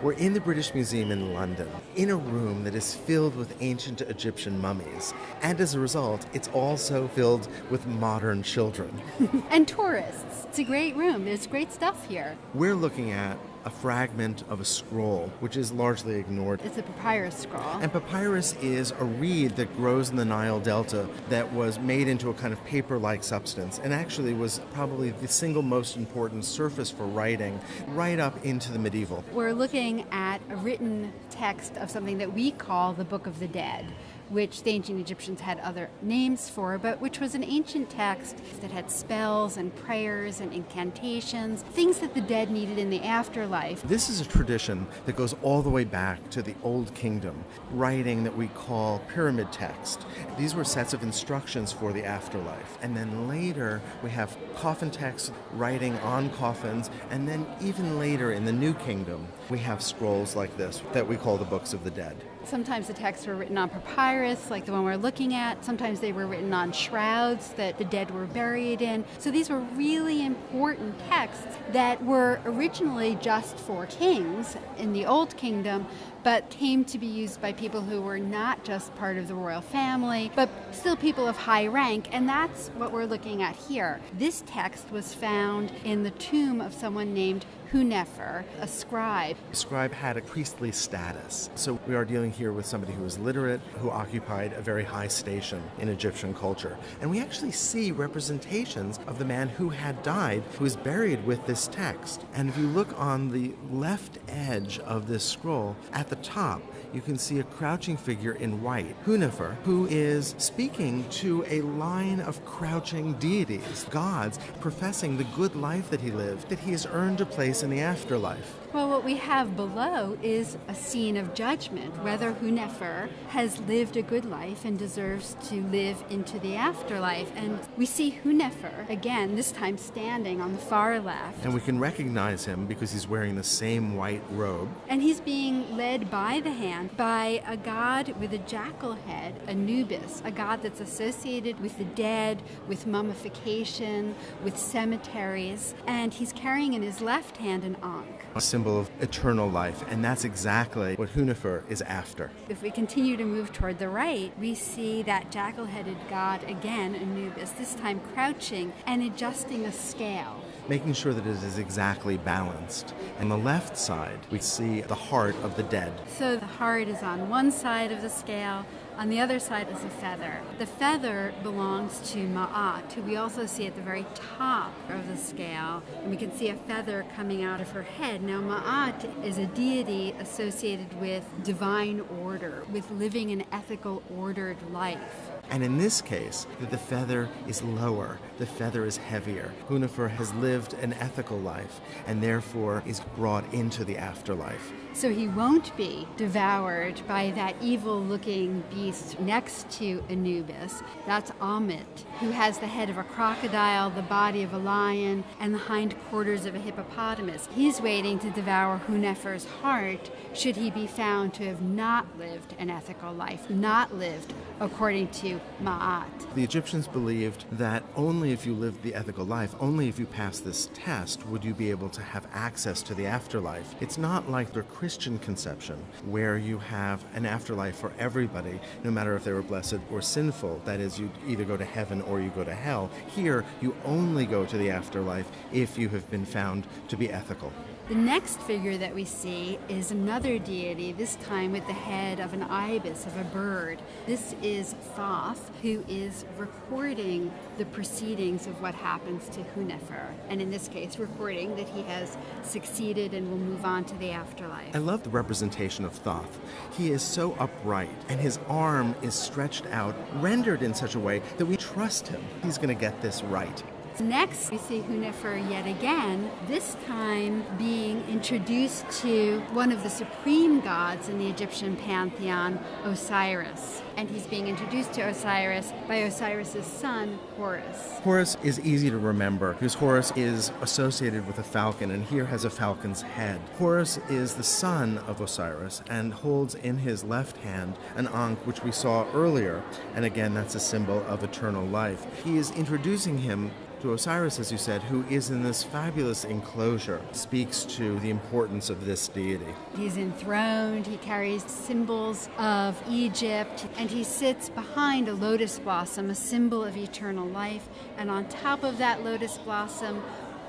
We're in the British Museum in London, in a room that is filled with ancient Egyptian mummies. And as a result, it's also filled with modern children. And tourists. It's a great room. There's great stuff here. We're looking at a fragment of a scroll, which is largely ignored. It's a papyrus scroll. And papyrus is a reed that grows in the Nile Delta that was made into a kind of paper-like substance and actually was probably the single most important surface for writing right up into the medieval. We're looking at a written text of something that we call the Book of the Dead, which the ancient Egyptians had other names for, but which was an ancient text that had spells and prayers and incantations, things that the dead needed in the afterlife. This is a tradition that goes all the way back to the Old Kingdom, writing that we call pyramid text. These were sets of instructions for the afterlife. And then later we have coffin text, writing on coffins, and then even later in the New Kingdom we have scrolls like this that we call the Books of the Dead. Sometimes the texts were written on papyrus, like the one we're looking at. Sometimes they were written on shrouds that the dead were buried in. So these were really important texts that were originally just for kings in the Old Kingdom, but came to be used by people who were not just part of the royal family, but still people of high rank, and that's what we're looking at here. This text was found in the tomb of someone named Hunefer, a scribe. The scribe had a priestly status. So we are dealing here with somebody who was literate, who occupied a very high station in Egyptian culture. And we actually see representations of the man who had died, who is buried with this text. And if you look on the left edge of this scroll, at the top, you can see a crouching figure in white, Hunefer, who is speaking to a line of crouching deities, gods, professing the good life that he lived, that he has earned a place in the afterlife. Well, what we have below is a scene of judgment, whether Hunefer has lived a good life and deserves to live into the afterlife. And we see Hunefer, again, this time standing on the far left. And we can recognize him because he's wearing the same white robe. And he's being led by the hand by a god with a jackal head, Anubis, a god that's associated with the dead, with mummification, with cemeteries. And he's carrying in his left hand an ankh, A symbol of eternal life, and that's exactly what Hunefer is after. If we continue to move toward the right, we see that jackal-headed god again, Anubis, this time crouching and adjusting a scale, making sure that it is exactly balanced. On the left side, we see the heart of the dead. So the heart is on one side of the scale, on the other side is a feather. The feather belongs to Ma'at, who we also see at the very top of the scale, and we can see a feather coming out of her head. Now, Ma'at is a deity associated with divine order, with living an ethical, ordered life. And in this case, the feather is lower, the feather is heavier. Hunefer has lived an ethical life and therefore is brought into the afterlife. So he won't be devoured by that evil-looking beast next to Anubis. That's Amit, who has the head of a crocodile, the body of a lion, and the hindquarters of a hippopotamus. He's waiting to devour Hunefer's heart should he be found to have not lived an ethical life, not lived according to Ma'at. The Egyptians believed that only if you lived the ethical life, only if you passed this test, would you be able to have access to the afterlife. It's not like their Christian conception, where you have an afterlife for everybody, no matter if they were blessed or sinful. That is, you either go to heaven or you go to hell. Here, you only go to the afterlife if you have been found to be ethical. The next figure that we see is another deity, this time with the head of an ibis, of a bird. This is Thoth, who is recording the proceedings of what happens to Hunefer, and in this case, recording that he has succeeded and will move on to the afterlife. I love the representation of Thoth. He is so upright, and his arm is stretched out, rendered in such a way that we trust him. He's going to get this right. Next, we see Hunefer yet again, this time being introduced to one of the supreme gods in the Egyptian pantheon, Osiris. And he's being introduced to Osiris by Osiris's son, Horus. Horus is easy to remember because Horus is associated with a falcon, and here has a falcon's head. Horus is the son of Osiris and holds in his left hand an ankh, which we saw earlier, and again, that's a symbol of eternal life. He is introducing him So Osiris, as you said, who is in this fabulous enclosure, speaks to the importance of this deity. He's enthroned, he carries symbols of Egypt, and he sits behind a lotus blossom, a symbol of eternal life. And on top of that lotus blossom,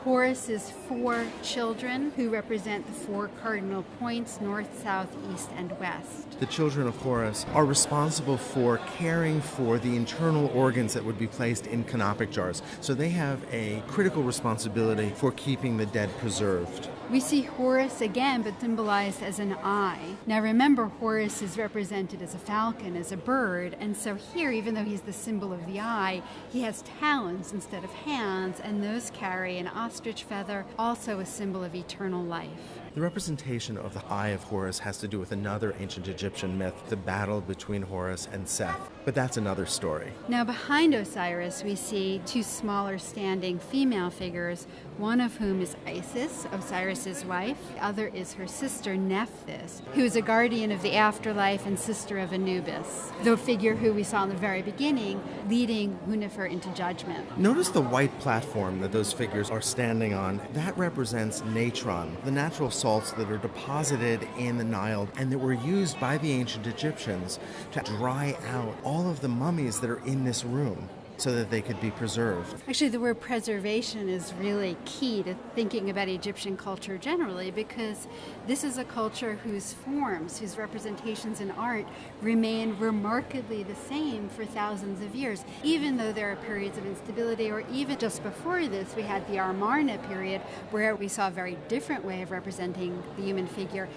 Horus's 4 children, who represent the 4 cardinal points, north, south, east, and west. The children of Horus are responsible for caring for the internal organs that would be placed in canopic jars. So they have a critical responsibility for keeping the dead preserved. We see Horus again, but symbolized as an eye. Now remember, Horus is represented as a falcon, as a bird, and so here, even though he's the symbol of the eye, he has talons instead of hands, and those carry an ostrich feather, also a symbol of eternal life. The representation of the Eye of Horus has to do with another ancient Egyptian myth, the battle between Horus and Seth. But that's another story. Now behind Osiris we see 2 smaller standing female figures, one of whom is Isis, Osiris's wife. The other is her sister Nephthys, who is a guardian of the afterlife and sister of Anubis, the figure who we saw in the very beginning leading Hunefer into judgment. Notice the white platform that those figures are standing on. That represents natron, the natural salts that are deposited in the Nile and that were used by the ancient Egyptians to dry out all of the mummies that are in this room so that they could be preserved. Actually, the word preservation is really key to thinking about Egyptian culture generally, because this is a culture whose forms, whose representations in art remain remarkably the same for thousands of years, even though there are periods of instability, or even just before this, we had the Amarna period where we saw a very different way of representing the human figure.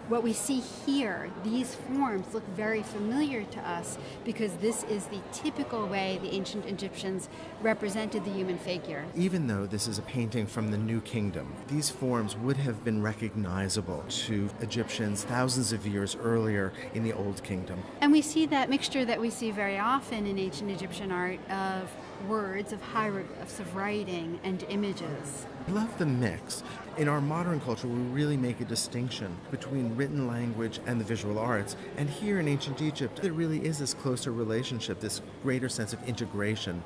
What we see here, these forms look very familiar to us because this is the typical way the ancient Egyptians represented the human figure. Even though this is a painting from the New Kingdom, these forms would have been recognizable to Egyptians thousands of years earlier in the Old Kingdom. And we see that mixture that we see very often in ancient Egyptian art of words, of hieroglyphs, of writing, and images. I love the mix. In our modern culture, we really make a distinction between written language and the visual arts. And here in ancient Egypt, there really is this closer relationship, this greater sense of integration.